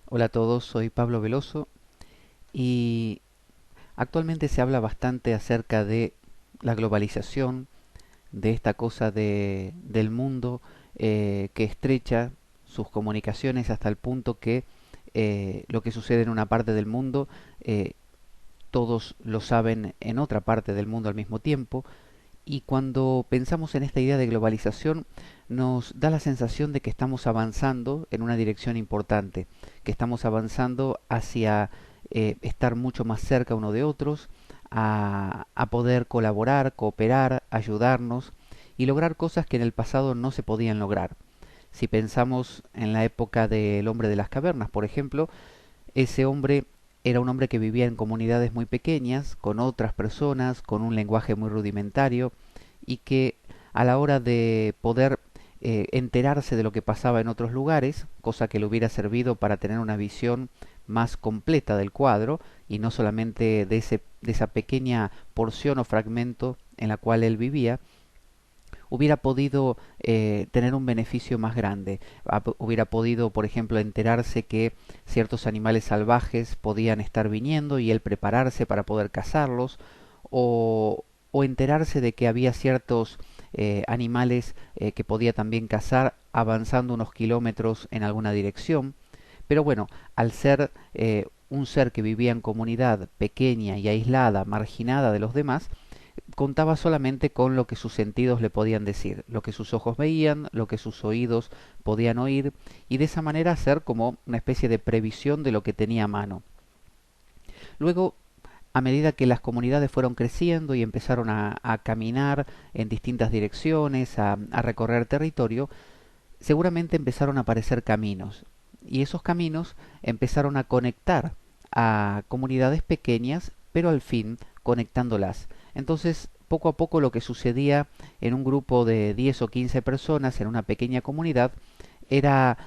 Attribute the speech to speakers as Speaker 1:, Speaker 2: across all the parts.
Speaker 1: Hola a todos, soy Pablo Veloso y actualmente se habla bastante acerca de la globalización, de esta cosa del mundo que estrecha sus comunicaciones hasta el punto que lo que sucede en una parte del mundo eh, todos lo saben en otra parte del mundo al mismo tiempo. Y cuando pensamos en esta idea de globalización, nos da la sensación de que estamos avanzando en una dirección importante, que estamos avanzando hacia estar mucho más cerca uno de otros, a poder colaborar, cooperar, ayudarnos y lograr cosas que en el pasado no se podían lograr. Si pensamos en la época del hombre de las cavernas, por ejemplo, ese hombre era un hombre que vivía en comunidades muy pequeñas, con otras personas, con un lenguaje muy rudimentario, y que a la hora de poder enterarse de lo que pasaba en otros lugares, cosa que le hubiera servido para tener una visión más completa del cuadro y no solamente de esa pequeña porción o fragmento en la cual él vivía, hubiera podido tener un beneficio más grande. Hubiera podido, por ejemplo, enterarse que ciertos animales salvajes podían estar viniendo y él prepararse para poder cazarlos, o enterarse de que había ciertos animales que podía también cazar avanzando unos kilómetros en alguna dirección. Pero bueno, al ser un ser que vivía en comunidad pequeña y aislada, marginada de los demás, contaba solamente con lo que sus sentidos le podían decir, lo que sus ojos veían, lo que sus oídos podían oír, y de esa manera hacer como una especie de previsión de lo que tenía a mano. Luego, a medida que las comunidades fueron creciendo y empezaron a caminar en distintas direcciones, a recorrer territorio, seguramente empezaron a aparecer caminos. Y esos caminos empezaron a conectar a comunidades pequeñas, pero al fin conectándolas. Entonces, poco a poco lo que sucedía en un grupo de 10 o 15 personas en una pequeña comunidad era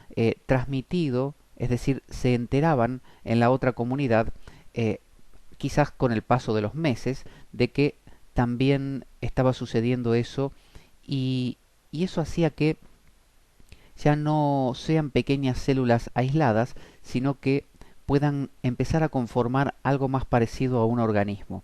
Speaker 1: transmitido, es decir, se enteraban en la otra comunidad, eh, quizás con el paso de los meses, de que también estaba sucediendo eso y eso hacía que ya no sean pequeñas células aisladas, sino que puedan empezar a conformar algo más parecido a un organismo.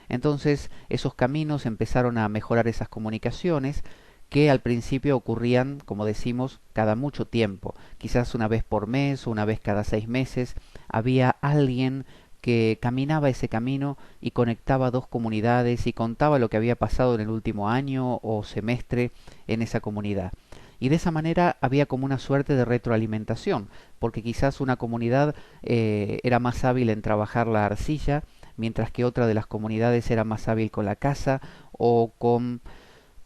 Speaker 1: Entonces esos caminos empezaron a mejorar esas comunicaciones que al principio ocurrían, como decimos, cada mucho tiempo, quizás una vez por mes o una vez cada 6 meses, había alguien que caminaba ese camino y conectaba dos comunidades y contaba lo que había pasado en el último año o semestre en esa comunidad. Y de esa manera había como una suerte de retroalimentación, porque quizás una comunidad era más hábil en trabajar la arcilla, mientras que otra de las comunidades era más hábil con la caza o con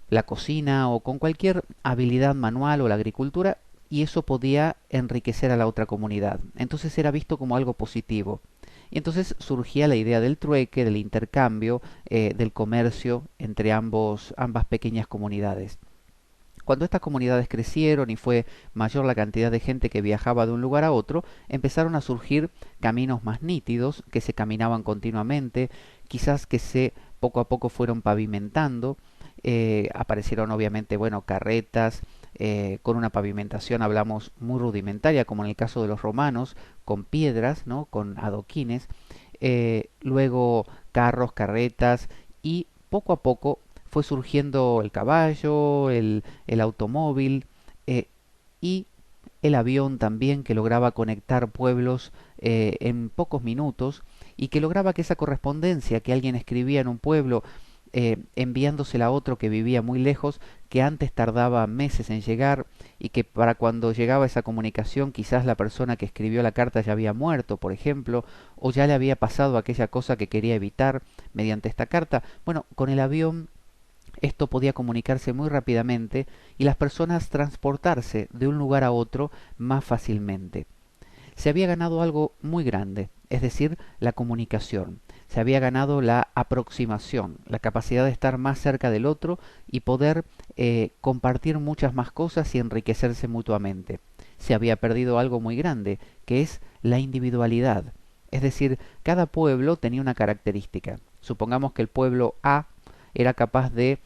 Speaker 1: la cocina o con cualquier habilidad manual o la agricultura, y eso podía enriquecer a la otra comunidad. Entonces era visto como algo positivo. Y entonces surgía la idea del trueque, del intercambio, del comercio entre ambas pequeñas comunidades. Cuando estas comunidades crecieron y fue mayor la cantidad de gente que viajaba de un lugar a otro, empezaron a surgir caminos más nítidos que se caminaban continuamente, quizás que se poco a poco fueron pavimentando, aparecieron obviamente, bueno, carretas con una pavimentación, hablamos, muy rudimentaria, como en el caso de los romanos, con piedras, ¿no? Con adoquines, luego carros, carretas y poco a poco fue surgiendo el caballo, el automóvil eh, y el avión también que lograba conectar pueblos en pocos minutos y que lograba que esa correspondencia que alguien escribía en un pueblo enviándosela a otro que vivía muy lejos, que antes tardaba meses en llegar y que para cuando llegaba esa comunicación quizás la persona que escribió la carta ya había muerto, por ejemplo, o ya le había pasado aquella cosa que quería evitar mediante esta carta. Bueno, con el avión esto podía comunicarse muy rápidamente y las personas transportarse de un lugar a otro más fácilmente. Se había ganado algo muy grande, es decir, la comunicación. Se había ganado la aproximación, la capacidad de estar más cerca del otro y poder compartir muchas más cosas y enriquecerse mutuamente. Se había perdido algo muy grande, que es la individualidad. Es decir, cada pueblo tenía una característica. Supongamos que el pueblo A era capaz de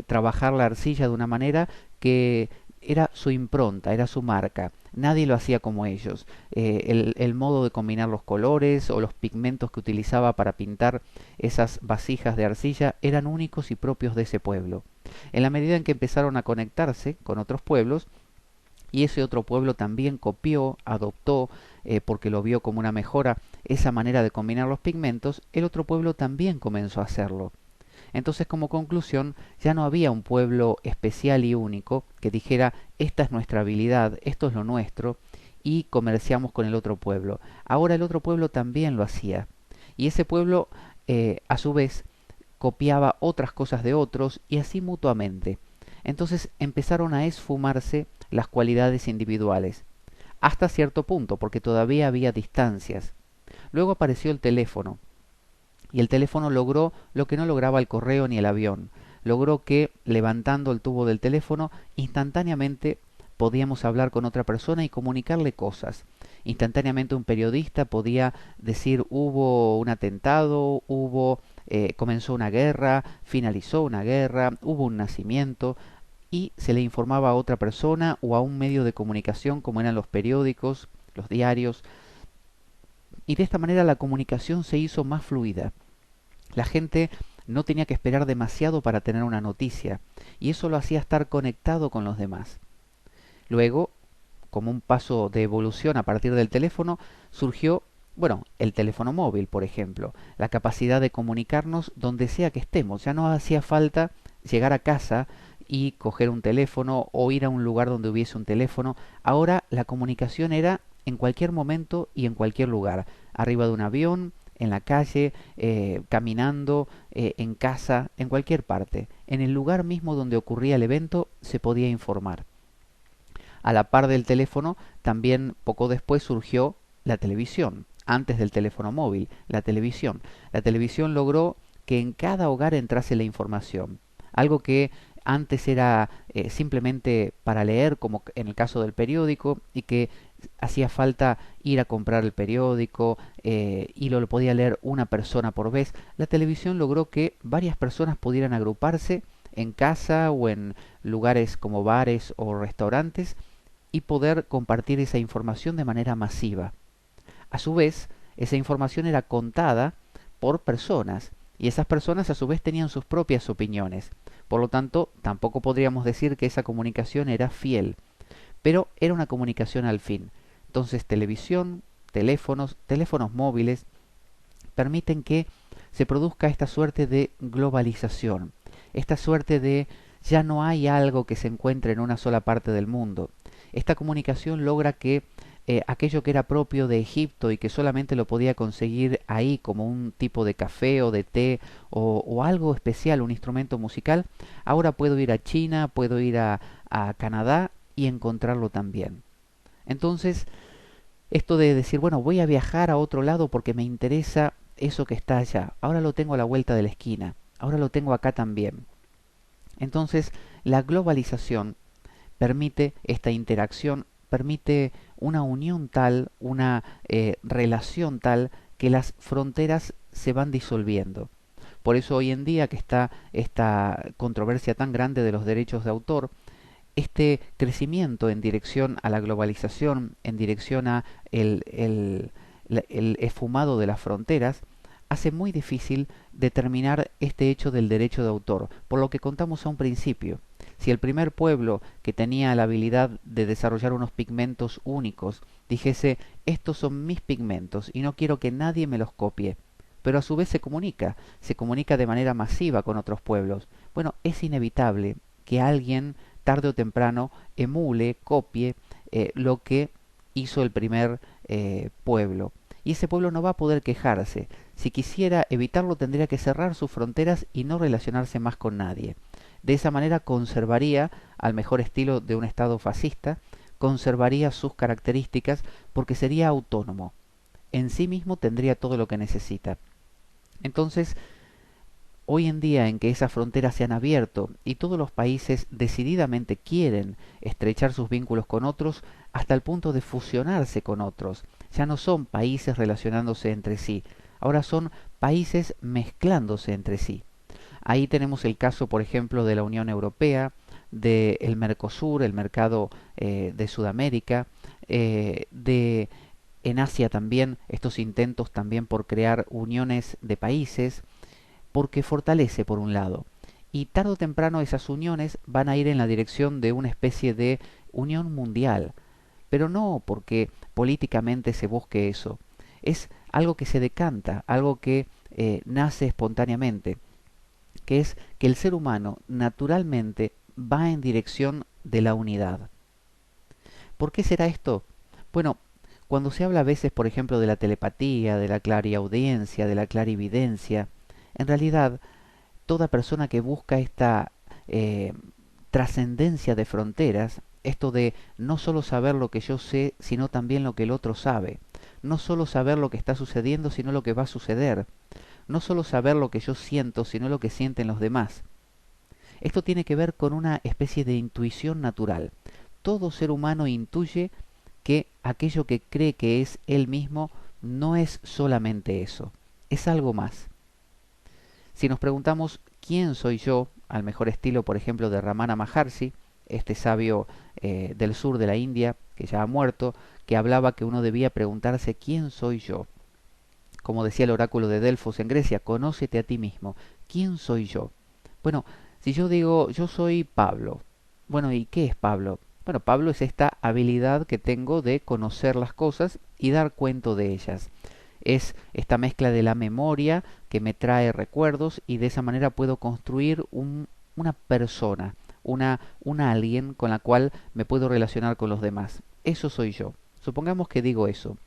Speaker 1: trabajar la arcilla de una manera que era su impronta, era su marca. nadie lo hacía como ellos. El modo de combinar los colores o los pigmentos que utilizaba para pintar esas vasijas de arcilla eran únicos y propios de ese pueblo. En la medida en que empezaron a conectarse con otros pueblos, y ese otro pueblo también copió, adoptó, porque lo vio como una mejora, esa manera de combinar los pigmentos, el otro pueblo también comenzó a hacerlo. Entonces, como conclusión, ya no había un pueblo especial y único que dijera, esta es nuestra habilidad, esto es lo nuestro, y comerciamos con el otro pueblo. Ahora el otro pueblo también lo hacía. Y ese pueblo, a su vez, copiaba otras cosas de otros y así mutuamente. Entonces empezaron a esfumarse las cualidades individuales, hasta cierto punto, porque todavía había distancias. Luego apareció el teléfono, y el teléfono logró lo que no lograba el correo ni el avión. Logró que, levantando el tubo del teléfono, instantáneamente podíamos hablar con otra persona y comunicarle cosas. Instantáneamente un periodista podía decir hubo un atentado, comenzó una guerra, finalizó una guerra, hubo un nacimiento, y se le informaba a otra persona o a un medio de comunicación como eran los periódicos, los diarios, y de esta manera la comunicación se hizo más fluida. La gente no tenía que esperar demasiado para tener una noticia, y eso lo hacía estar conectado con los demás. Luego, como un paso de evolución a partir del teléfono, surgió, bueno, el teléfono móvil, por ejemplo, la capacidad de comunicarnos donde sea que estemos. Ya no hacía falta llegar a casa y coger un teléfono o ir a un lugar donde hubiese un teléfono. Ahora la comunicación era en cualquier momento y en cualquier lugar, arriba de un avión, en la calle, caminando, en casa, en cualquier parte. En el lugar mismo donde ocurría el evento se podía informar. A la par del teléfono, también poco después surgió la televisión, antes del teléfono móvil, la televisión. La televisión logró que en cada hogar entrase la información, algo que antes era simplemente para leer, como en el caso del periódico, y que hacía falta ir a comprar el periódico y lo podía leer una persona por vez. La televisión logró que varias personas pudieran agruparse en casa o en lugares como bares o restaurantes y poder compartir esa información de manera masiva. A su vez, esa información era contada por personas y esas personas a su vez tenían sus propias opiniones. Por lo tanto, tampoco podríamos decir que esa comunicación era fiel, pero era una comunicación al fin. Entonces, televisión, teléfonos móviles permiten que se produzca esta suerte de globalización, esta suerte de ya no hay algo que se encuentre en una sola parte del mundo. Esta comunicación logra que aquello que era propio de Egipto y que solamente lo podía conseguir ahí como un tipo de café o de té o algo especial, un instrumento musical, ahora puedo ir a China, puedo ir a Canadá y encontrarlo también. Entonces, esto de decir, bueno, voy a viajar a otro lado porque me interesa eso que está allá, ahora lo tengo a la vuelta de la esquina, ahora lo tengo acá también. Entonces, la globalización permite esta interacción, permite una unión tal, una relación tal, que las fronteras se van disolviendo. Por eso hoy en día que está esta controversia tan grande de los derechos de autor, este crecimiento en dirección a la globalización, en dirección a el esfumado de las fronteras, hace muy difícil determinar este hecho del derecho de autor, por lo que contamos a un principio. Si el primer pueblo que tenía la habilidad de desarrollar unos pigmentos únicos dijese, estos son mis pigmentos y no quiero que nadie me los copie, pero a su vez se comunica de manera masiva con otros pueblos, bueno, es inevitable que alguien tarde o temprano emule, copie lo que hizo el primer pueblo. Y ese pueblo no va a poder quejarse. Si quisiera evitarlo tendría que cerrar sus fronteras y no relacionarse más con nadie. De esa manera conservaría, al mejor estilo de un Estado fascista, conservaría sus características porque sería autónomo. En sí mismo tendría todo lo que necesita. Entonces, hoy en día en que esas fronteras se han abierto y todos los países decididamente quieren estrechar sus vínculos con otros hasta el punto de fusionarse con otros, ya no son países relacionándose entre sí, ahora son países mezclándose entre sí. Ahí tenemos el caso, por ejemplo, de la Unión Europea, del Mercosur, el mercado de Sudamérica, de en Asia también estos intentos también por crear uniones de países, porque fortalece por un lado. Y tarde o temprano esas uniones van a ir en la dirección de una especie de unión mundial, pero no porque políticamente se busque eso. Es algo que se decanta, algo que nace espontáneamente, que es que el ser humano naturalmente va en dirección de la unidad. ¿Por qué será esto? Bueno, cuando se habla a veces, por ejemplo, de la telepatía, de la clariaudiencia, de la clarividencia, en realidad toda persona que busca esta eh, trascendencia de fronteras, esto de no solo saber lo que yo sé, sino también lo que el otro sabe, no solo saber lo que está sucediendo, sino lo que va a suceder, no solo saber lo que yo siento, sino lo que sienten los demás. Esto tiene que ver con una especie de intuición natural. Todo ser humano intuye que aquello que cree que es él mismo no es solamente eso, es algo más. Si nos preguntamos quién soy yo, al mejor estilo, por ejemplo, de Ramana Maharshi, este sabio del sur de la India, que ya ha muerto, que hablaba que uno debía preguntarse quién soy yo. Como decía el oráculo de Delfos en Grecia, conócete a ti mismo. ¿Quién soy yo? Bueno, si yo digo yo soy Pablo, bueno, ¿y qué es Pablo? Bueno, Pablo es esta habilidad que tengo de conocer las cosas y dar cuenta de ellas. Es esta mezcla de la memoria que me trae recuerdos y de esa manera puedo construir una persona, una alguien con la cual me puedo relacionar con los demás. Eso soy yo. Supongamos que digo eso.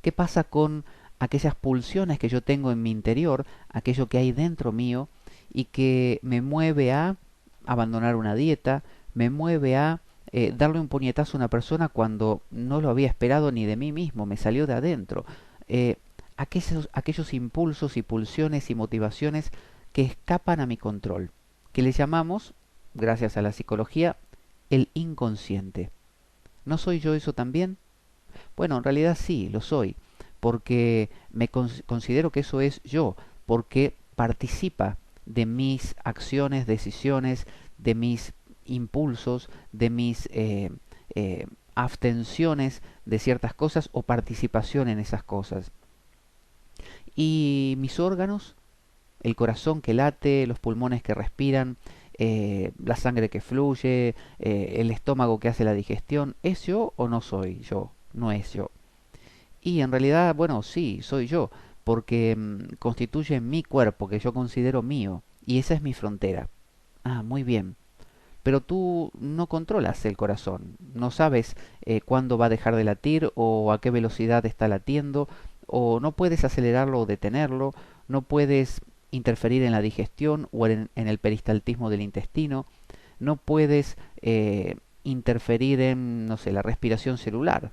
Speaker 1: ¿Qué pasa con aquellas pulsiones que yo tengo en mi interior, aquello que hay dentro mío y que me mueve a abandonar una dieta, me mueve a darle un puñetazo a una persona cuando no lo había esperado ni de mí mismo, me salió de adentro? Eh, aquellos impulsos y pulsiones y motivaciones que escapan a mi control, que le llamamos, gracias a la psicología, el inconsciente. ¿No soy yo eso también? Bueno, en realidad sí, lo soy, porque considero que eso es yo, porque participa de mis acciones, decisiones, de mis impulsos, de mis abstenciones de ciertas cosas o participación en esas cosas. Y mis órganos, el corazón que late, los pulmones que respiran, la sangre que fluye, el estómago que hace la digestión, ¿es yo o no soy yo? No es yo. Y en realidad, bueno, sí, soy yo, porque constituye mi cuerpo, que yo considero mío, y esa es mi frontera. Ah, muy bien. Pero tú no controlas el corazón, no sabes cuándo va a dejar de latir o a qué velocidad está latiendo, o no puedes acelerarlo o detenerlo, no puedes interferir en la digestión o en el peristaltismo del intestino, no puedes interferir en, no sé, la respiración celular.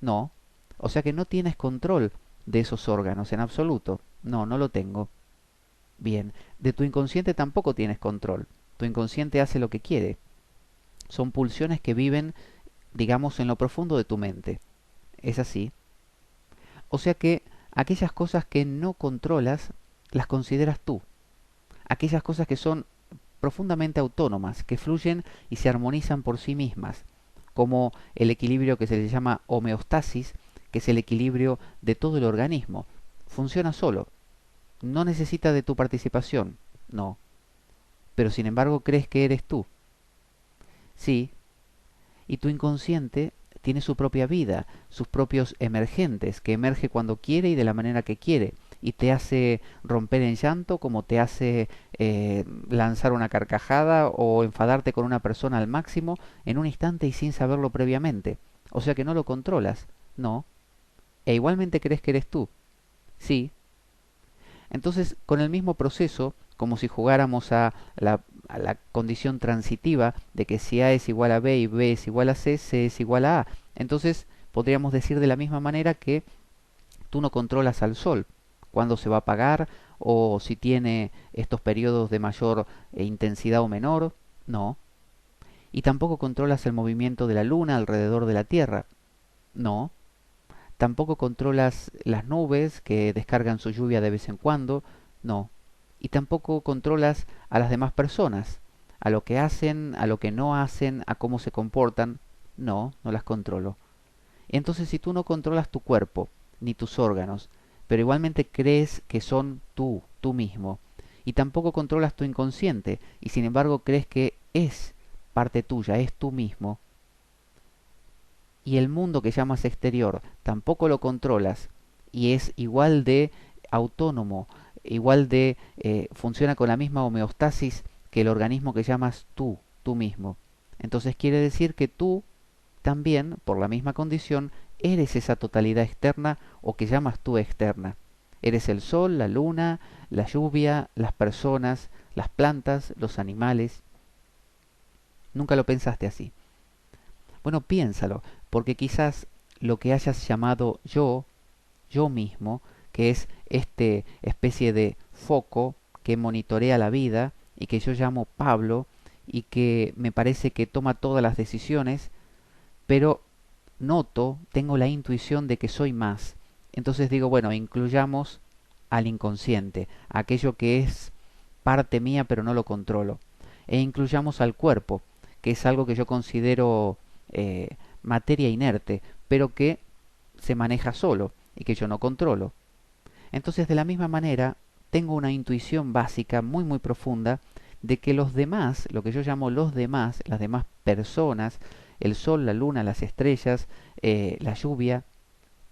Speaker 1: No. O sea que no tienes control de esos órganos en absoluto. No, no lo tengo. Bien. De tu inconsciente tampoco tienes control. Tu inconsciente hace lo que quiere. Son pulsiones que viven, digamos, en lo profundo de tu mente. ¿Es así? O sea que aquellas cosas que no controlas, las consideras tú. Aquellas cosas que son profundamente autónomas, que fluyen y se armonizan por sí mismas, como el equilibrio que se le llama homeostasis, que es el equilibrio de todo el organismo. Funciona solo, no necesita de tu participación, no, pero sin embargo crees que eres tú. Sí, y tu inconsciente tiene su propia vida, sus propios emergentes, que emerge cuando quiere y de la manera que quiere, y te hace romper en llanto, como te hace lanzar una carcajada o enfadarte con una persona al máximo en un instante y sin saberlo previamente. O sea que no lo controlas, no, e igualmente crees que eres tú, sí. Entonces, con el mismo proceso, como si jugáramos a la condición transitiva de que si A es igual a B y B es igual a C, C es igual a A. Entonces, podríamos decir de la misma manera que tú no controlas al Sol, cuándo se va a apagar o si tiene estos periodos de mayor intensidad o menor, no. Y tampoco controlas el movimiento de la Luna alrededor de la Tierra, no. Tampoco controlas las nubes que descargan su lluvia de vez en cuando, no. Y tampoco controlas a las demás personas, a lo que hacen, a lo que no hacen, a cómo se comportan, No, no las controlo. Entonces, si tú no controlas tu cuerpo, ni tus órganos, pero igualmente crees que son tú mismo, y tampoco controlas tu inconsciente, y sin embargo crees que es parte tuya, es tú mismo, y el mundo que llamas exterior tampoco lo controlas, y es igual de autónomo, igual de funciona con la misma homeostasis que el organismo que llamas tú mismo. Entonces quiere decir que tú también, por la misma condición, eres esa totalidad externa o que llamas tú externa. Eres el sol, la luna, la lluvia, las personas, las plantas, los animales. Nunca lo pensaste así. Bueno, piénsalo, porque quizás lo que hayas llamado yo mismo, que es este especie de foco que monitorea la vida y que yo llamo Pablo y que me parece que toma todas las decisiones, pero noto, tengo la intuición de que soy más. Entonces digo, bueno, incluyamos al inconsciente, aquello que es parte mía pero no lo controlo. E incluyamos al cuerpo, que es algo que yo considero materia inerte, pero que se maneja solo y que yo no controlo. Entonces, de la misma manera, tengo una intuición básica muy profunda de que los demás, lo que yo llamo los demás, las demás personas, el sol, la luna, las estrellas, la lluvia,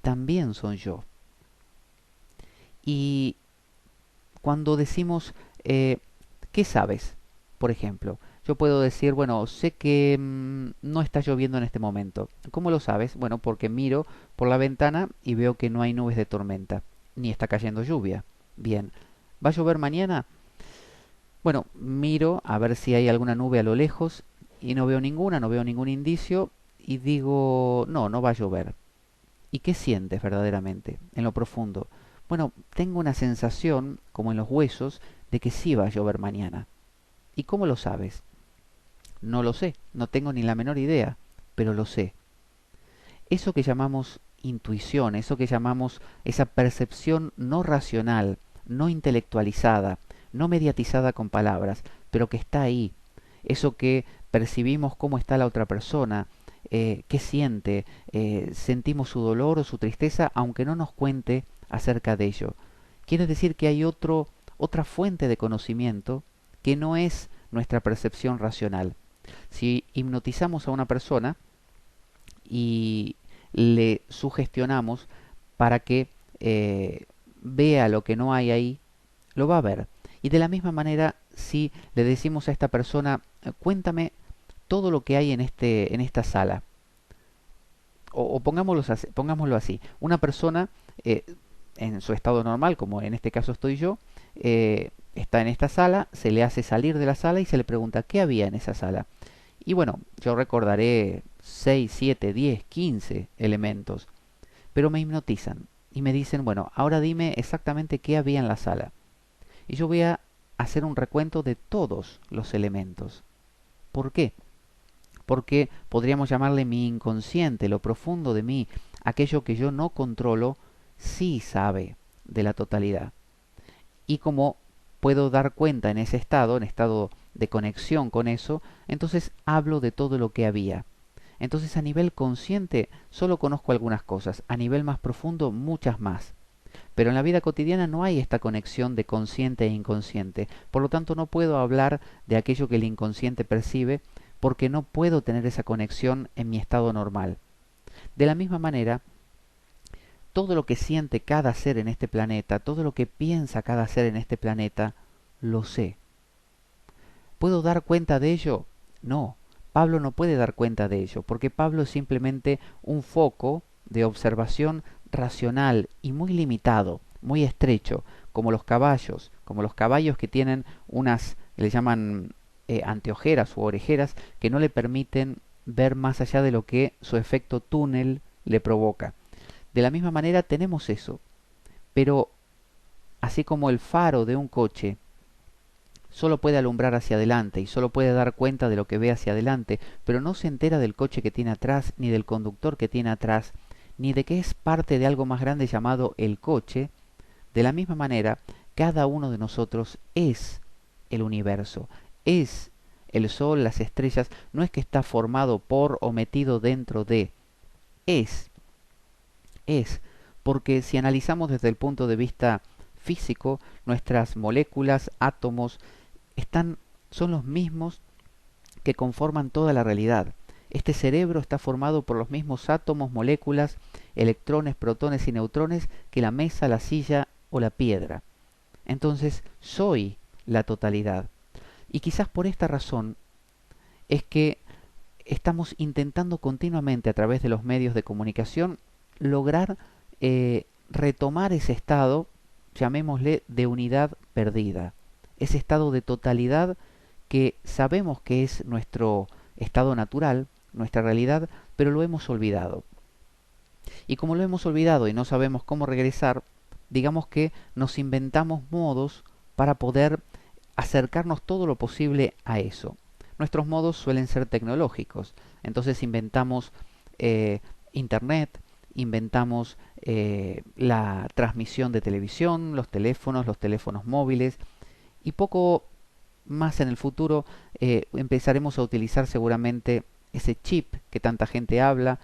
Speaker 1: también son yo. Y cuando decimos, ¿qué sabes? Por ejemplo, yo puedo decir, bueno, sé que no está lloviendo en este momento. ¿Cómo lo sabes? Bueno, porque miro por la ventana y veo que no hay nubes de tormenta, ni está cayendo lluvia. Bien, ¿va a llover mañana? Bueno, miro a ver si hay alguna nube a lo lejos y no veo ninguna, no veo ningún indicio y digo, no, no va a llover. ¿Y qué sientes verdaderamente en lo profundo? Bueno, tengo una sensación, como en los huesos, de que sí va a llover mañana. ¿Y cómo lo sabes? No lo sé, no tengo ni la menor idea, pero lo sé. Eso que llamamos intuición, eso que llamamos esa percepción no racional, no intelectualizada, no mediatizada con palabras, pero que está ahí, eso que percibimos cómo está la otra persona, qué siente, sentimos su dolor o su tristeza, aunque no nos cuente acerca de ello. Quiere decir que hay otra fuente de conocimiento que no es nuestra percepción racional. Si hipnotizamos a una persona y le sugestionamos para que vea lo que no hay ahí, lo va a ver. Y de la misma manera, si le decimos a esta persona, cuéntame todo lo que hay en esta sala, o pongámoslo así, una persona en su estado normal, como en este caso estoy yo, está en esta sala, se le hace salir de la sala y se le pregunta qué había en esa sala. Y bueno, yo recordaré 6 7 10 15 elementos, pero me hipnotizan y me dicen, bueno, ahora dime exactamente qué había en la sala. Y yo voy a hacer un recuento de todos los elementos. ¿Por qué? Porque podríamos llamarle mi inconsciente, lo profundo de mí, aquello que yo no controlo, sí sabe de la totalidad. Y como puedo dar cuenta en estado de conexión con eso, entonces hablo de todo lo que había. Entonces a nivel consciente solo conozco algunas cosas, a nivel más profundo muchas más. Pero en la vida cotidiana no hay esta conexión de consciente e inconsciente. Por lo tanto no puedo hablar de aquello que el inconsciente percibe porque no puedo tener esa conexión en mi estado normal. De la misma manera, todo lo que siente cada ser en este planeta, todo lo que piensa cada ser en este planeta, lo sé. ¿Puedo dar cuenta de ello? No. Pablo no puede dar cuenta de ello, porque Pablo es simplemente un foco de observación racional y muy limitado, muy estrecho, como los caballos que tienen unas, le llaman anteojeras u orejeras, que no le permiten ver más allá de lo que su efecto túnel le provoca. De la misma manera tenemos eso, pero así como el faro de un coche solo puede alumbrar hacia adelante y solo puede dar cuenta de lo que ve hacia adelante, pero no se entera del coche que tiene atrás, ni del conductor que tiene atrás, ni de que es parte de algo más grande llamado el coche. De la misma manera, cada uno de nosotros es el universo, es el sol, las estrellas, no es que está formado por o metido dentro de, es, es, porque si analizamos desde el punto de vista físico, nuestras moléculas, átomos, están, son los mismos que conforman toda la realidad. Este cerebro está formado por los mismos átomos, moléculas, electrones, protones y neutrones que la mesa, la silla o la piedra. Entonces, soy la totalidad. Y quizás por esta razón es que estamos intentando continuamente a través de los medios de comunicación lograr retomar ese estado, llamémosle, de unidad perdida, ese estado de totalidad que sabemos que es nuestro estado natural, nuestra realidad, pero lo hemos olvidado. Y como lo hemos olvidado y no sabemos cómo regresar, digamos que nos inventamos modos para poder acercarnos todo lo posible a eso. Nuestros modos suelen ser tecnológicos, entonces inventamos internet, inventamos la transmisión de televisión, los teléfonos móviles, y poco más en el futuro empezaremos a utilizar seguramente ese chip que tanta gente habla,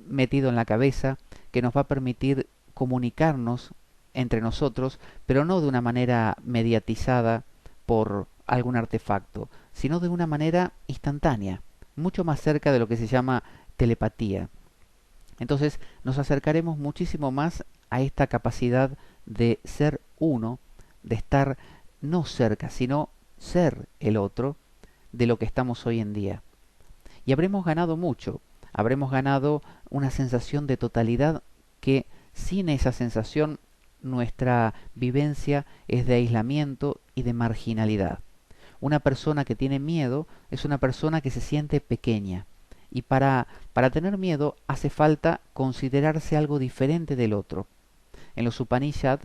Speaker 1: metido en la cabeza, que nos va a permitir comunicarnos entre nosotros, pero no de una manera mediatizada por algún artefacto, sino de una manera instantánea, mucho más cerca de lo que se llama telepatía. Entonces nos acercaremos muchísimo más a esta capacidad de ser uno, de estar no cerca, sino ser el otro de lo que estamos hoy en día. Y habremos ganado mucho, habremos ganado una sensación de totalidad que sin esa sensación nuestra vivencia es de aislamiento y de marginalidad. Una persona que tiene miedo es una persona que se siente pequeña. Y para tener miedo hace falta considerarse algo diferente del otro. En los Upanishad,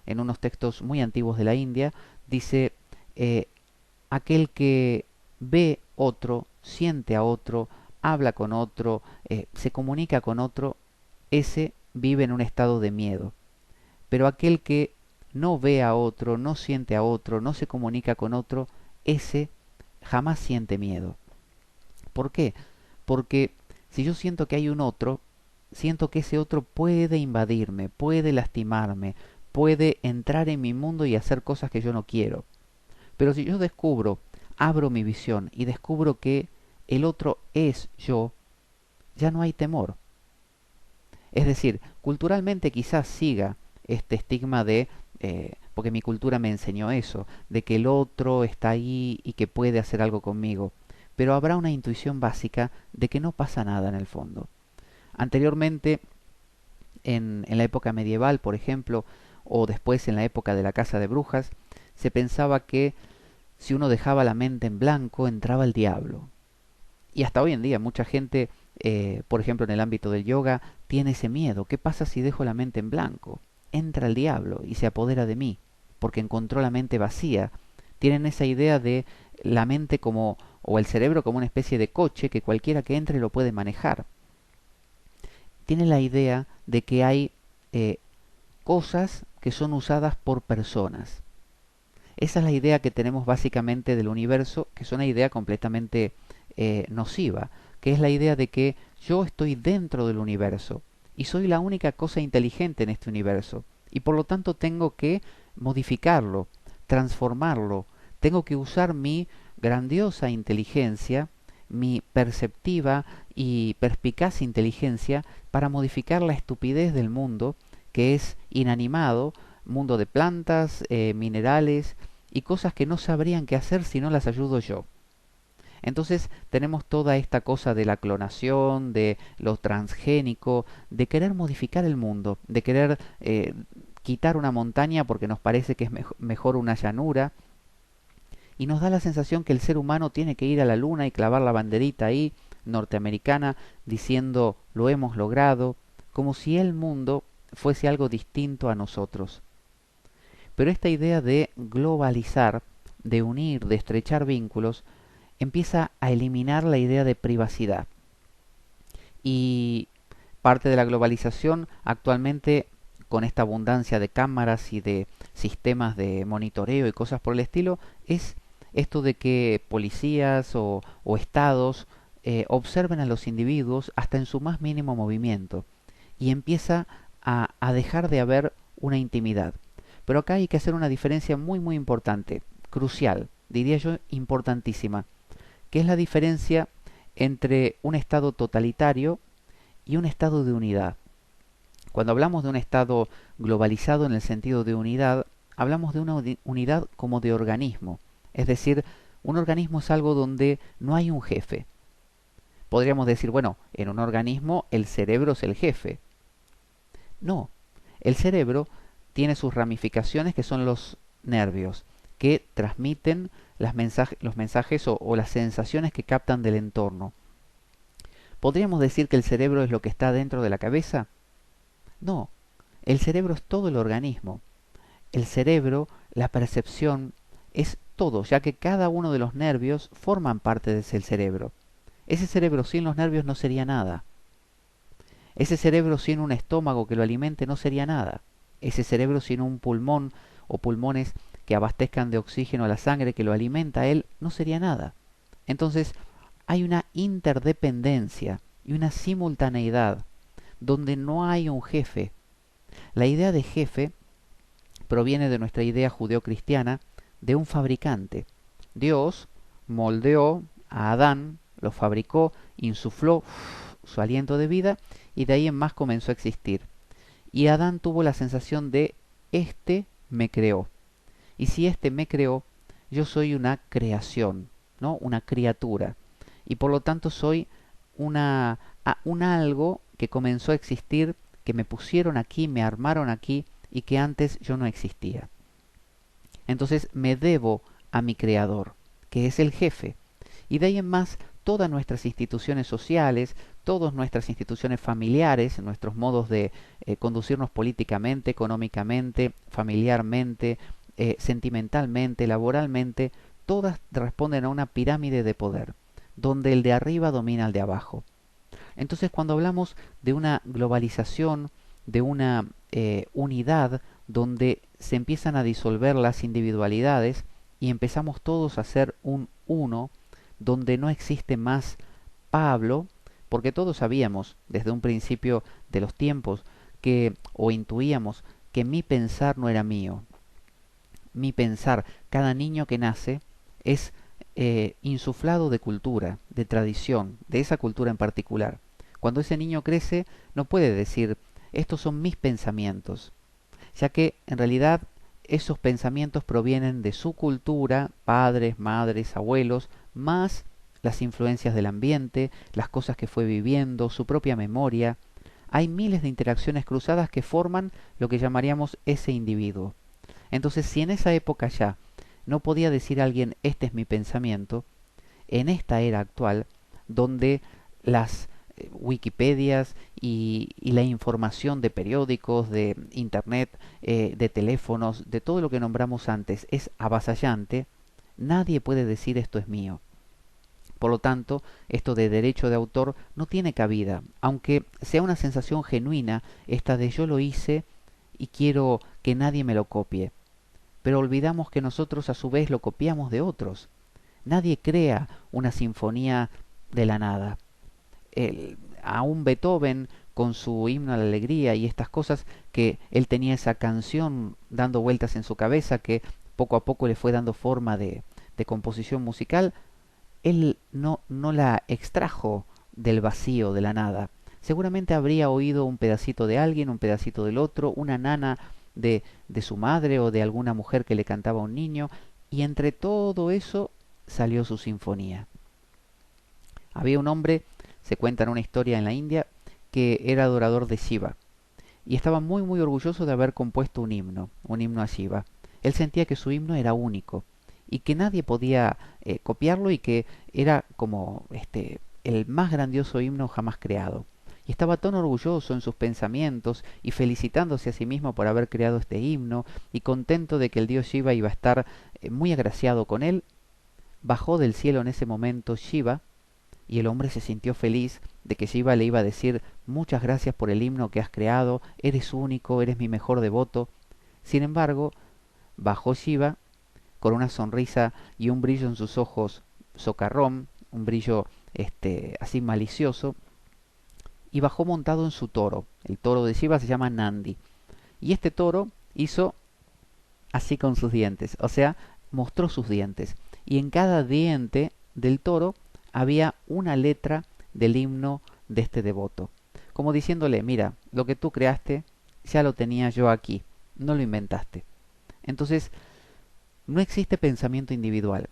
Speaker 1: en unos textos muy antiguos de la India, dice, aquel que ve otro, siente a otro, habla con otro, se comunica con otro, ese vive en un estado de miedo. Pero aquel que no ve a otro, no siente a otro, no se comunica con otro, ese jamás siente miedo. ¿Por qué? Porque si yo siento que hay un otro, siento que ese otro puede invadirme, puede lastimarme, puede entrar en mi mundo y hacer cosas que yo no quiero. Pero si yo descubro, abro mi visión y descubro que el otro es yo, ya no hay temor. Es decir, culturalmente quizás siga este estigma de, porque mi cultura me enseñó eso, de que el otro está ahí y que puede hacer algo conmigo, pero habrá una intuición básica de que no pasa nada en el fondo. Anteriormente, en la época medieval, por ejemplo, o después en la época de la caza de brujas, se pensaba que si uno dejaba la mente en blanco entraba el diablo. Y hasta hoy en día mucha gente, por ejemplo en el ámbito del yoga, tiene ese miedo. ¿Qué pasa si dejo la mente en blanco? Entra el diablo y se apodera de mí, porque encontró la mente vacía. Tienen esa idea de la mente como, o el cerebro como una especie de coche que cualquiera que entre lo puede manejar. Tienen la idea de que hay cosas que son usadas por personas. Esa es la idea que tenemos básicamente del universo, que es una idea completamente nociva, que es la idea de que yo estoy dentro del universo y soy la única cosa inteligente en este universo y por lo tanto tengo que modificarlo, transformarlo, tengo que usar mi grandiosa inteligencia, mi perceptiva y perspicaz inteligencia para modificar la estupidez del mundo que es inanimado, mundo de plantas, minerales y cosas que no sabrían qué hacer si no las ayudo yo. Entonces tenemos toda esta cosa de la clonación, de lo transgénico, de querer modificar el mundo, de querer quitar una montaña porque nos parece que es mejor una llanura, y nos da la sensación que el ser humano tiene que ir a la luna y clavar la banderita ahí, norteamericana, diciendo lo hemos logrado, como si el mundo fuese algo distinto a nosotros. Pero esta idea de globalizar, de unir, de estrechar vínculos, empieza a eliminar la idea de privacidad. Y parte de la globalización actualmente, con esta abundancia de cámaras y de sistemas de monitoreo y cosas por el estilo, es esto de que policías o estados observen a los individuos hasta en su más mínimo movimiento y empieza a dejar de haber una intimidad. Pero acá hay que hacer una diferencia muy muy importante, crucial, diría yo importantísima, que es la diferencia entre un estado totalitario y un estado de unidad. Cuando hablamos de un estado globalizado en el sentido de unidad, hablamos de una unidad como de organismo. Es decir, un organismo es algo donde no hay un jefe. Podríamos decir, bueno, en un organismo el cerebro es el jefe. No, el cerebro tiene sus ramificaciones que son los nervios, que transmiten los mensajes o las sensaciones que captan del entorno. ¿Podríamos decir que el cerebro es lo que está dentro de la cabeza? No, el cerebro es todo el organismo. El cerebro, la percepción, es todo, ya que cada uno de los nervios forman parte de ese cerebro. Ese cerebro sin los nervios no sería nada. Ese cerebro sin un estómago que lo alimente no sería nada. Ese cerebro sin un pulmón o pulmones que abastezcan de oxígeno a la sangre que lo alimenta a él no sería nada. Entonces hay una interdependencia y una simultaneidad donde no hay un jefe. La idea de jefe proviene de nuestra idea judeocristiana de un fabricante. Dios moldeó a Adán, lo fabricó, insufló su aliento de vida y de ahí en más comenzó a existir. Y Adán tuvo la sensación de, este me creó. Y si este me creó, yo soy una creación, ¿no? Una criatura. Y por lo tanto soy un algo que comenzó a existir, que me pusieron aquí, me armaron aquí y que antes yo no existía. Entonces me debo a mi creador, que es el jefe. Y de ahí en más, todas nuestras instituciones sociales, todas nuestras instituciones familiares, nuestros modos de conducirnos políticamente, económicamente, familiarmente, sentimentalmente, laboralmente, todas responden a una pirámide de poder, donde el de arriba domina al de abajo. Entonces, cuando hablamos de una globalización, de una unidad donde se empiezan a disolver las individualidades y empezamos todos a ser un uno, donde no existe más Pablo, porque todos sabíamos desde un principio de los tiempos que, o intuíamos, que mi pensar no era mío. Mi pensar, cada niño que nace es insuflado de cultura, de tradición, de esa cultura en particular. Cuando ese niño crece, no puede decir, estos son mis pensamientos, ya que en realidad esos pensamientos provienen de su cultura, padres, madres, abuelos, más las influencias del ambiente, las cosas que fue viviendo, su propia memoria. Hay miles de interacciones cruzadas que forman lo que llamaríamos ese individuo. Entonces, si en esa época ya no podía decir a alguien, este es mi pensamiento, en esta era actual, donde las Wikipedias y la información de periódicos, de internet, de teléfonos, de todo lo que nombramos antes es avasallante, nadie puede decir esto es mío. Por lo tanto, esto de derecho de autor no tiene cabida, aunque sea una sensación genuina, esta de yo lo hice y quiero que nadie me lo copie. Pero olvidamos que nosotros a su vez lo copiamos de otros. Nadie crea una sinfonía de la nada. A un Beethoven con su himno a la alegría y estas cosas, que él tenía esa canción dando vueltas en su cabeza que poco a poco le fue dando forma de composición musical, él no la extrajo del vacío, de la nada. Seguramente habría oído un pedacito de alguien, un pedacito del otro, una nana de su madre o de alguna mujer que le cantaba a un niño, y entre todo eso salió su sinfonía. Había un hombre, se cuenta en una historia en la India, que era adorador de Shiva, y estaba muy muy orgulloso de haber compuesto un himno a Shiva. Él sentía que su himno era único, y que nadie podía copiarlo y que era como el más grandioso himno jamás creado. Y estaba tan orgulloso en sus pensamientos y felicitándose a sí mismo por haber creado este himno y contento de que el dios Shiva iba a estar muy agraciado con él. Bajó del cielo en ese momento Shiva y el hombre se sintió feliz de que Shiva le iba a decir muchas gracias por el himno que has creado, eres único, eres mi mejor devoto. Sin embargo, bajó Shiva con una sonrisa y un brillo en sus ojos socarrón, un brillo así malicioso, y bajó montado en su toro. El toro de Shiva se llama Nandi. Y este toro hizo así con sus dientes, o sea, mostró sus dientes. Y en cada diente del toro había una letra del himno de este devoto. Como diciéndole, mira, lo que tú creaste ya lo tenía yo aquí, no lo inventaste. Entonces, no existe pensamiento individual,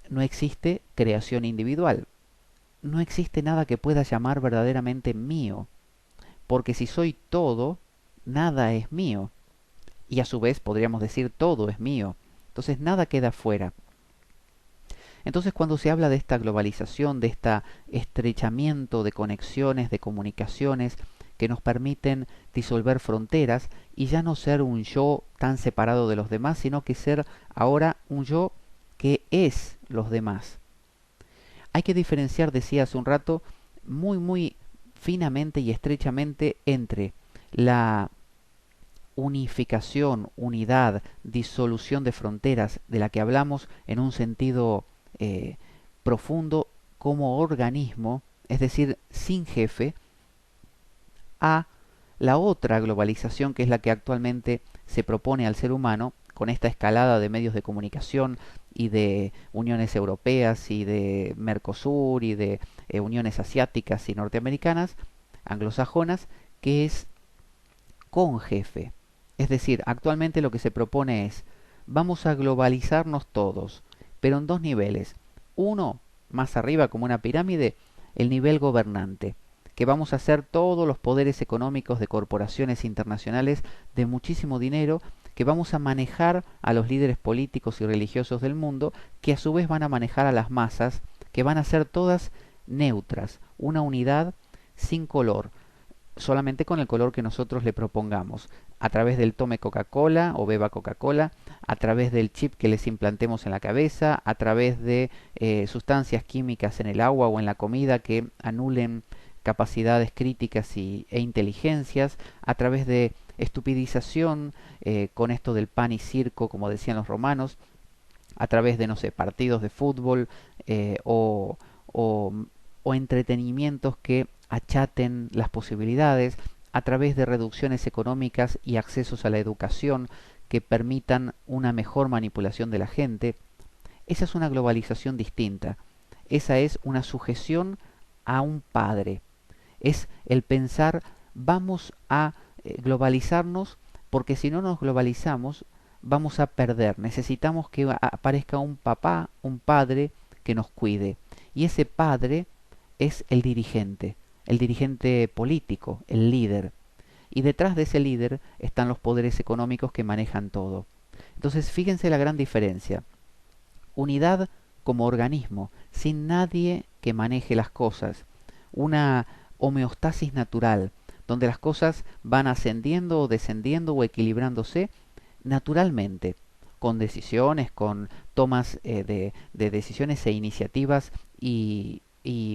Speaker 1: no existe creación individual, no existe nada que pueda llamar verdaderamente mío, porque si soy todo, nada es mío, y a su vez podríamos decir todo es mío, entonces nada queda fuera. Entonces cuando se habla de esta globalización, de este estrechamiento de conexiones, de comunicaciones, que nos permiten disolver fronteras y ya no ser un yo tan separado de los demás, sino que ser ahora un yo que es los demás. Hay que diferenciar, decía hace un rato, muy finamente y estrechamente entre la unificación, unidad, disolución de fronteras de la que hablamos en un sentido eh, profundo como organismo, es decir, sin jefe, a la otra globalización que es la que actualmente se propone al ser humano con esta escalada de medios de comunicación y de uniones europeas y de Mercosur y de uniones asiáticas y norteamericanas, anglosajonas, que es con jefe. Es decir, actualmente lo que se propone es, vamos a globalizarnos todos, pero en dos niveles. Uno, más arriba como una pirámide, el nivel gobernante, que vamos a hacer todos los poderes económicos de corporaciones internacionales de muchísimo dinero, que vamos a manejar a los líderes políticos y religiosos del mundo, que a su vez van a manejar a las masas, que van a ser todas neutras, una unidad sin color, solamente con el color que nosotros le propongamos, a través del tome Coca-Cola o beba Coca-Cola, a través del chip que les implantemos en la cabeza, a través de sustancias químicas en el agua o en la comida que anulen capacidades críticas e inteligencias, a través de estupidización con esto del pan y circo, como decían los romanos, a través de, no sé, partidos de fútbol o, o entretenimientos que achaten las posibilidades, a través de reducciones económicas y accesos a la educación que permitan una mejor manipulación de la gente. Esa es una globalización distinta. Esa es una sujeción a un padre. Es el pensar, vamos a globalizarnos porque si no nos globalizamos vamos a perder. Necesitamos que aparezca un papá, un padre que nos cuide. Y ese padre es el dirigente político, el líder. Y detrás de ese líder están los poderes económicos que manejan todo. Entonces, fíjense la gran diferencia. Unidad como organismo, sin nadie que maneje las cosas. Una homeostasis natural, donde las cosas van ascendiendo o descendiendo o equilibrándose naturalmente, con decisiones, con tomas de decisiones e iniciativas y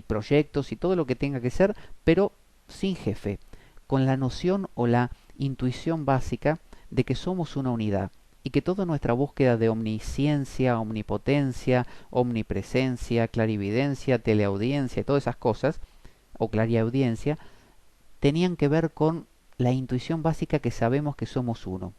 Speaker 1: proyectos y todo lo que tenga que ser, pero sin jefe, con la noción o la intuición básica de que somos una unidad y que toda nuestra búsqueda de omnisciencia, omnipotencia, omnipresencia, clarividencia, teleaudiencia y todas esas cosas, o clariaudiencia, tenían que ver con la intuición básica que sabemos que somos uno.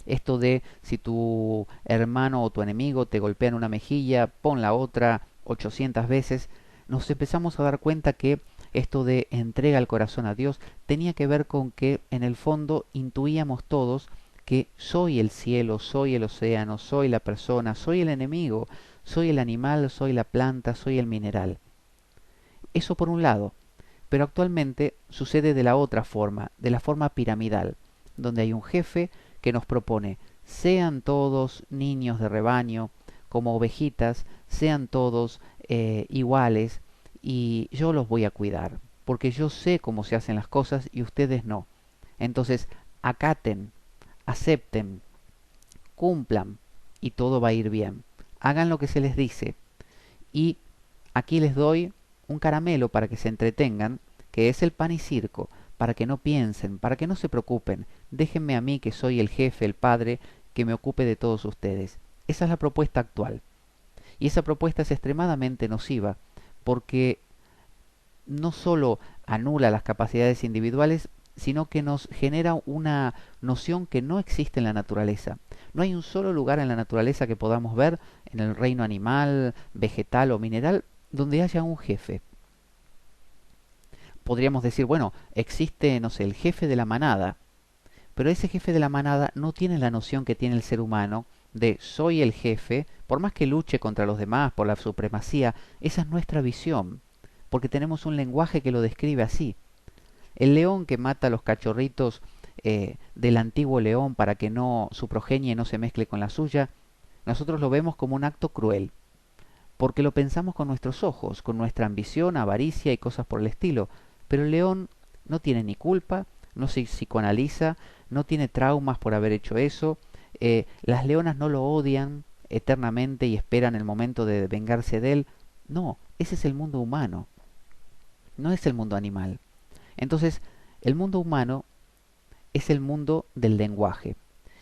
Speaker 1: Esto de si tu hermano o tu enemigo te golpea en una mejilla, pon la otra 800 veces, nos empezamos a dar cuenta que esto de entrega el corazón a Dios tenía que ver con que en el fondo intuíamos todos que soy el cielo, soy el océano, soy la persona, soy el enemigo, soy el animal, soy la planta, soy el mineral. Eso por un lado, pero actualmente sucede de la otra forma, de la forma piramidal, donde hay un jefe que nos propone, sean todos niños de rebaño, como ovejitas, sean todos iguales, y yo los voy a cuidar, porque yo sé cómo se hacen las cosas y ustedes no. Entonces, acaten, acepten, cumplan, y todo va a ir bien. Hagan lo que se les dice. Y aquí les doy un caramelo para que se entretengan, que es el pan y circo, para que no piensen, para que no se preocupen. Déjenme a mí, que soy el jefe, el padre, que me ocupe de todos ustedes. Esa es la propuesta actual. Y esa propuesta es extremadamente nociva porque no solo anula las capacidades individuales, sino que nos genera una noción que no existe en la naturaleza. No hay un solo lugar en la naturaleza que podamos ver, en el reino animal, vegetal o mineral, donde haya un jefe. Podríamos decir, bueno, existe, no sé, el jefe de la manada, pero ese jefe de la manada no tiene la noción que tiene el ser humano de soy el jefe, por más que luche contra los demás por la supremacía, esa es nuestra visión, porque tenemos un lenguaje que lo describe así. El león que mata a los cachorritos del antiguo león para que no su progenie no se mezcle con la suya, nosotros lo vemos como un acto cruel, porque lo pensamos con nuestros ojos, con nuestra ambición, avaricia y cosas por el estilo. Pero el león no tiene ni culpa, no se psicoanaliza, no tiene traumas por haber hecho eso, las leonas no lo odian eternamente y esperan el momento de vengarse de él. No, ese es el mundo humano, no es el mundo animal. Entonces, el mundo humano es el mundo del lenguaje.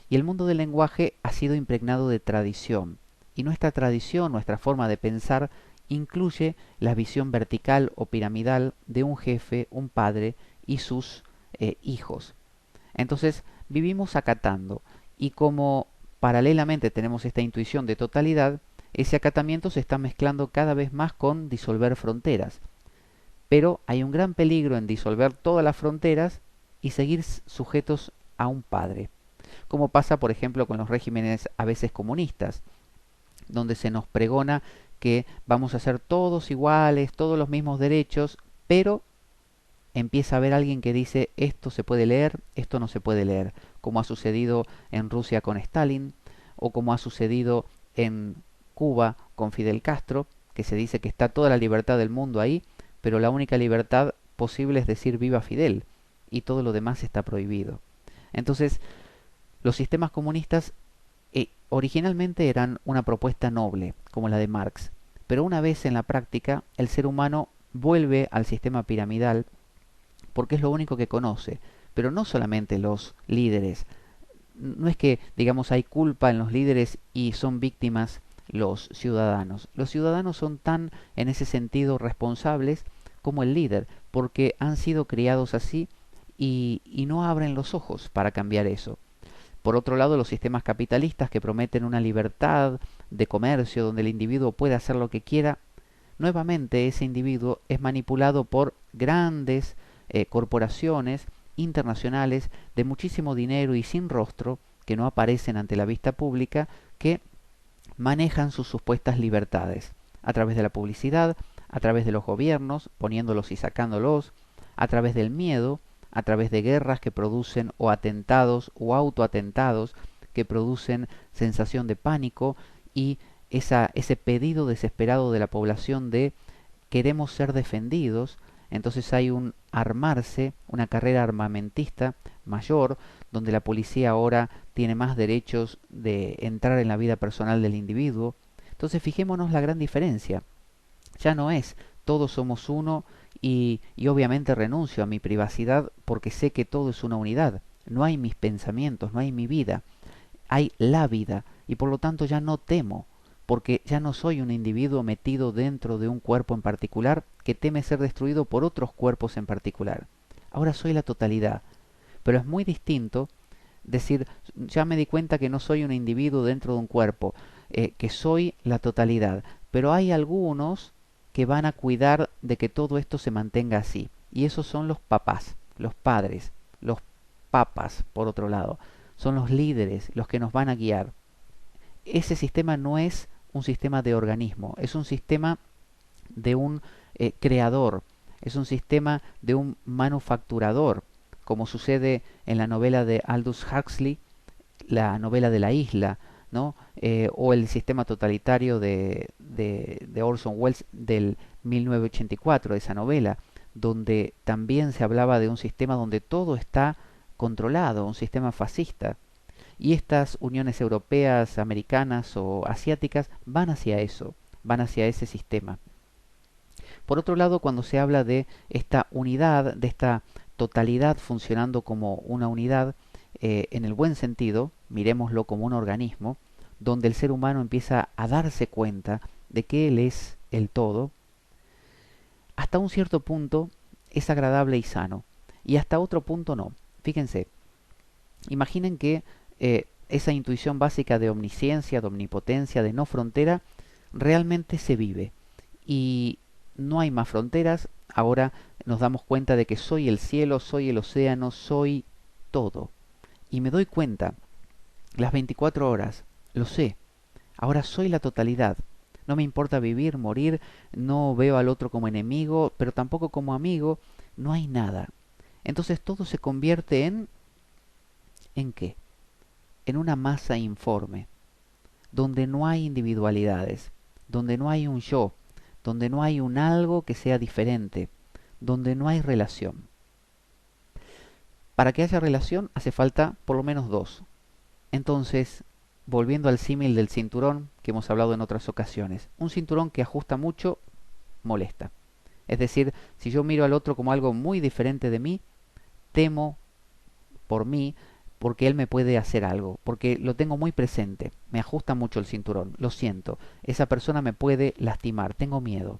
Speaker 1: Y el mundo del lenguaje ha sido impregnado de tradición. Y nuestra tradición, nuestra forma de pensar, incluye la visión vertical o piramidal de un jefe, un padre y sus hijos. Entonces, vivimos acatando. Y como paralelamente tenemos esta intuición de totalidad, ese acatamiento se está mezclando cada vez más con disolver fronteras. Pero hay un gran peligro en disolver todas las fronteras y seguir sujetos a un padre, como pasa por ejemplo con los regímenes a veces comunistas, donde se nos pregona que vamos a ser todos iguales, todos los mismos derechos, pero empieza a haber alguien que dice esto se puede leer, esto no se puede leer, como ha sucedido en Rusia con Stalin, o como ha sucedido en Cuba con Fidel Castro, que se dice que está toda la libertad del mundo ahí, pero la única libertad posible es decir viva Fidel, y todo lo demás está prohibido. Entonces, los sistemas comunistas originalmente eran una propuesta noble, como la de Marx, pero una vez en la práctica, el ser humano vuelve al sistema piramidal porque es lo único que conoce, pero no solamente los líderes. No es que, digamos, hay culpa en los líderes y son víctimas los ciudadanos. Los ciudadanos son tan, en ese sentido, responsables como el líder, porque han sido criados así y no abren los ojos para cambiar eso. Por otro lado, los sistemas capitalistas que prometen una libertad de comercio donde el individuo puede hacer lo que quiera, nuevamente ese individuo es manipulado por grandes corporaciones internacionales de muchísimo dinero y sin rostro, que no aparecen ante la vista pública, que manejan sus supuestas libertades a través de la publicidad, a través de los gobiernos, poniéndolos y sacándolos, a través del miedo, a través de guerras que producen o atentados o autoatentados que producen sensación de pánico y ese pedido desesperado de la población de queremos ser defendidos. Entonces hay un armarse, una carrera armamentista mayor, donde la policía ahora tiene más derechos de entrar en la vida personal del individuo. Entonces fijémonos la gran diferencia. Ya no es todos somos uno y obviamente renuncio a mi privacidad porque sé que todo es una unidad. No hay mis pensamientos, no hay mi vida, hay la vida y por lo tanto ya no temo porque ya no soy un individuo metido dentro de un cuerpo en particular que teme ser destruido por otros cuerpos en particular. Ahora soy la totalidad, pero es muy distinto decir, ya me di cuenta que no soy un individuo dentro de un cuerpo, que soy la totalidad, pero hay algunos que van a cuidar de que todo esto se mantenga así, y esos son los papás, los padres, los papas, por otro lado, son los líderes, los que nos van a guiar. Ese sistema no es un sistema de organismo, es un sistema de un creador, es un sistema de un manufacturador, como sucede en la novela de Aldous Huxley, la novela de la isla, ¿no? O el sistema totalitario de Orson Welles del 1984, esa novela, donde también se hablaba de un sistema donde todo está controlado, un sistema fascista. Y estas uniones europeas, americanas o asiáticas van hacia eso, van hacia ese sistema. Por otro lado, cuando se habla de esta unidad, de esta totalidad funcionando como una unidad, en el buen sentido, miremoslo como un organismo, donde el ser humano empieza a darse cuenta de que él es el todo, hasta un cierto punto es agradable y sano, y hasta otro punto no. Fíjense, imaginen que esa intuición básica de omnisciencia, de omnipotencia, de no frontera, realmente se vive. Y no hay más fronteras, ahora nos damos cuenta de que soy el cielo, soy el océano, soy todo. Y me doy cuenta, las 24 horas, lo sé, ahora soy la totalidad. No me importa vivir, morir, no veo al otro como enemigo, pero tampoco como amigo, no hay nada. Entonces todo se convierte ¿en qué? En una masa informe, donde no hay individualidades, donde no hay un yo, donde no hay un algo que sea diferente, donde no hay relación. Para que haya relación hace falta por lo menos dos. Entonces, volviendo al símil del cinturón que hemos hablado en otras ocasiones, un cinturón que ajusta mucho molesta. Es decir, si yo miro al otro como algo muy diferente de mí, temo por mí porque él me puede hacer algo, porque lo tengo muy presente, me ajusta mucho el cinturón, lo siento, esa persona me puede lastimar, tengo miedo.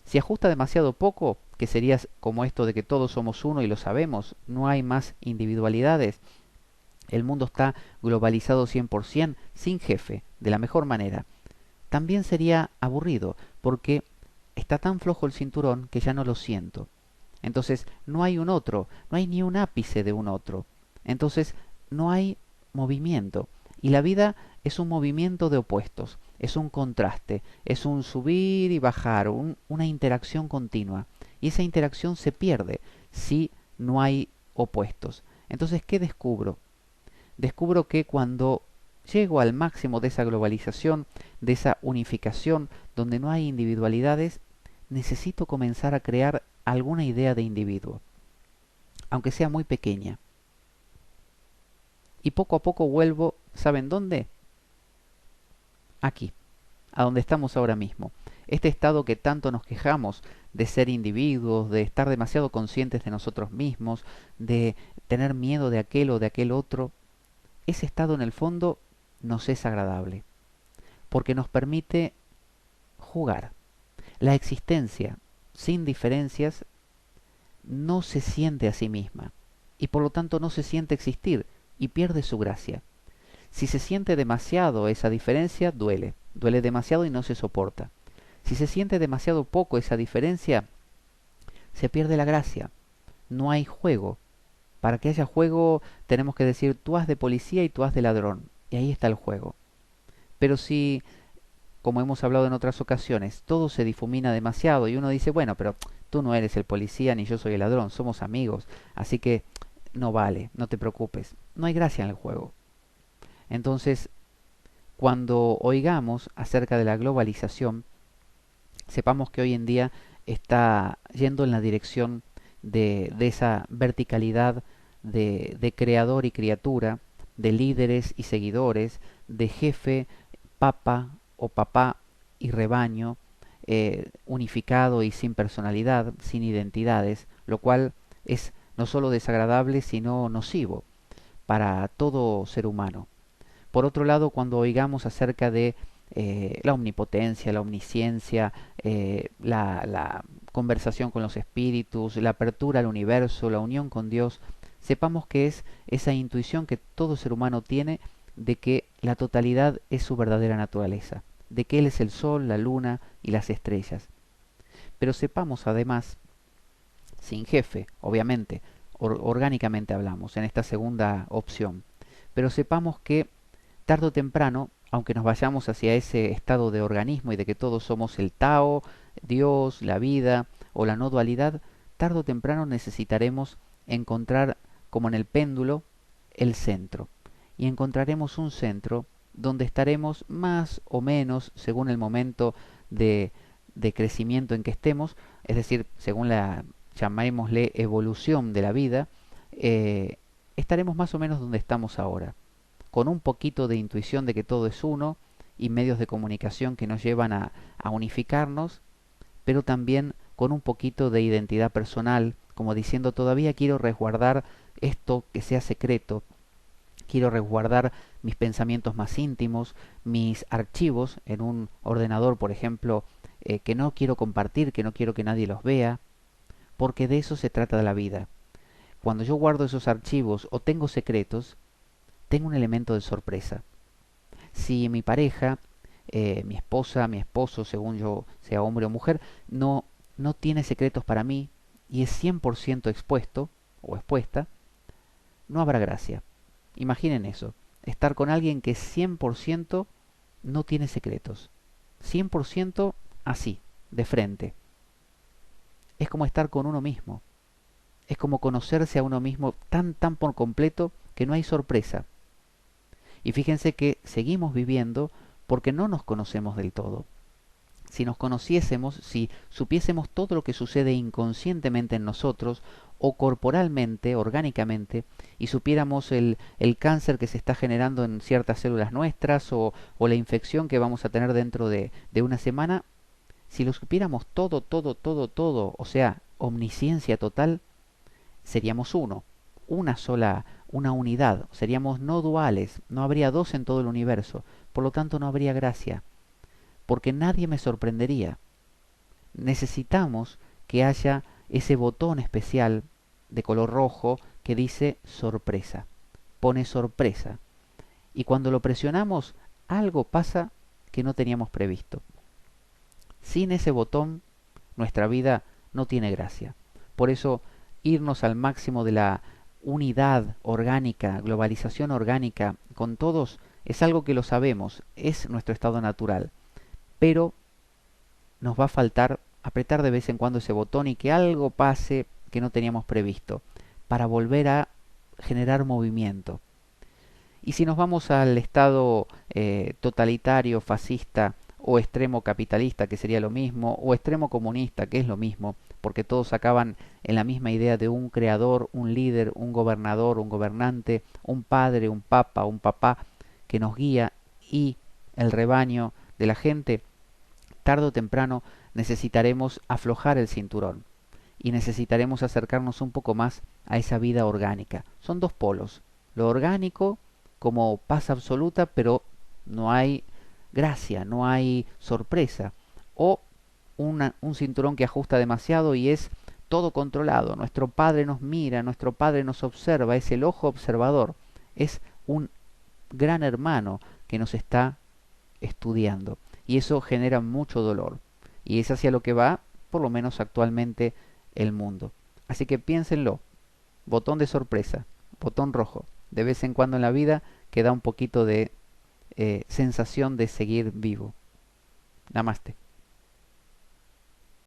Speaker 1: Si ajusta demasiado poco, que sería como esto de que todos somos uno y lo sabemos, no hay más individualidades, el mundo está globalizado 100%, sin jefe, de la mejor manera, también sería aburrido, porque está tan flojo el cinturón que ya no lo siento. Entonces no hay un otro, no hay ni un ápice de un otro. Entonces no hay movimiento. Y la vida es un movimiento de opuestos, es un contraste, es un subir y bajar, una interacción continua. Y esa interacción se pierde si no hay opuestos. Entonces, ¿qué descubro? Descubro que cuando llego al máximo de esa globalización, de esa unificación, donde no hay individualidades, necesito comenzar a crear alguna idea de individuo, aunque sea muy pequeña. Y poco a poco vuelvo, ¿saben dónde? Aquí, a donde estamos ahora mismo. Este estado que tanto nos quejamos de ser individuos, de estar demasiado conscientes de nosotros mismos, de tener miedo de aquel o de aquel otro, ese estado en el fondo nos es agradable, porque nos permite jugar. La existencia sin diferencias no se siente a sí misma y por lo tanto no se siente existir y pierde su gracia. Si se siente demasiado esa diferencia, duele, duele demasiado y no se soporta. Si se siente demasiado poco esa diferencia, se pierde la gracia. No hay juego. Para que haya juego tenemos que decir tú haz de policía y tú haz de ladrón. Y ahí está el juego. Pero si, como hemos hablado en otras ocasiones, todo se difumina demasiado y uno dice, bueno, pero tú no eres el policía ni yo soy el ladrón, somos amigos, así que no vale, no te preocupes. No hay gracia en el juego. Entonces, cuando oigamos acerca de la globalización, sepamos que hoy en día está yendo en la dirección de esa verticalidad de creador y criatura, de líderes y seguidores, de jefe, papa o papá y rebaño, unificado y sin personalidad, sin identidades, lo cual es no solo desagradable, sino nocivo para todo ser humano. Por otro lado, cuando oigamos acerca de la omnipotencia, la omnisciencia, la conversación con los espíritus, la apertura al universo, la unión con Dios, sepamos que es esa intuición que todo ser humano tiene de que la totalidad es su verdadera naturaleza, de que Él es el sol, la luna y las estrellas. Pero sepamos además, sin jefe, obviamente, orgánicamente hablamos en esta segunda opción, pero sepamos que tarde o temprano, aunque nos vayamos hacia ese estado de organismo y de que todos somos el Tao, Dios, la vida o la no dualidad, tarde o temprano necesitaremos encontrar, como en el péndulo, el centro. Y encontraremos un centro donde estaremos más o menos, según el momento de crecimiento en que estemos, es decir, según la, llamémosle, evolución de la vida, estaremos más o menos donde estamos ahora con un poquito de intuición de que todo es uno y medios de comunicación que nos llevan a unificarnos, pero también con un poquito de identidad personal, como diciendo todavía quiero resguardar esto que sea secreto, quiero resguardar mis pensamientos más íntimos, mis archivos en un ordenador, por ejemplo, que no quiero compartir, que no quiero que nadie los vea, porque de eso se trata de la vida. Cuando yo guardo esos archivos o tengo secretos, tengo un elemento de sorpresa. Si mi pareja, mi esposa, mi esposo, según yo sea hombre o mujer, no tiene secretos para mí y es 100% expuesto o expuesta, no habrá gracia. Imaginen eso, estar con alguien que 100% no tiene secretos. 100% así, de frente. Es como estar con uno mismo. Es como conocerse a uno mismo tan por completo que no hay sorpresa. Y fíjense que seguimos viviendo porque no nos conocemos del todo. Si nos conociésemos, si supiésemos todo lo que sucede inconscientemente en nosotros o corporalmente, orgánicamente, y supiéramos el cáncer que se está generando en ciertas células nuestras o la infección que vamos a tener dentro de una semana, si lo supiéramos todo, o sea, omnisciencia total, seríamos uno, una sola, una unidad, seríamos no duales, no habría dos en todo el universo, por lo tanto no habría gracia, porque nadie me sorprendería. Necesitamos que haya ese botón especial de color rojo que dice sorpresa, pone sorpresa, y cuando lo presionamos algo pasa que no teníamos previsto. Sin ese botón nuestra vida no tiene gracia. Por eso irnos al máximo de la unidad orgánica, globalización orgánica con todos es algo que lo sabemos, es nuestro estado natural, pero nos va a faltar apretar de vez en cuando ese botón y que algo pase que no teníamos previsto para volver a generar movimiento. Y si nos vamos al estado totalitario, fascista o extremo capitalista, que sería lo mismo, o extremo comunista, que es lo mismo, porque todos acaban en la misma idea de un creador, un líder, un gobernador, un gobernante, un padre, un papa, un papá que nos guía y el rebaño de la gente, tarde o temprano necesitaremos aflojar el cinturón y necesitaremos acercarnos un poco más a esa vida orgánica. Son dos polos, lo orgánico como paz absoluta, pero no hay gracia, no hay sorpresa, o un cinturón que ajusta demasiado y es todo controlado. Nuestro Padre nos mira, nuestro Padre nos observa, es el ojo observador, es un gran hermano que nos está estudiando. Y eso genera mucho dolor. Y es hacia lo que va, por lo menos actualmente, el mundo. Así que piénsenlo. Botón de sorpresa, botón rojo. De vez en cuando en la vida que da un poquito de sensación de seguir vivo. Namaste.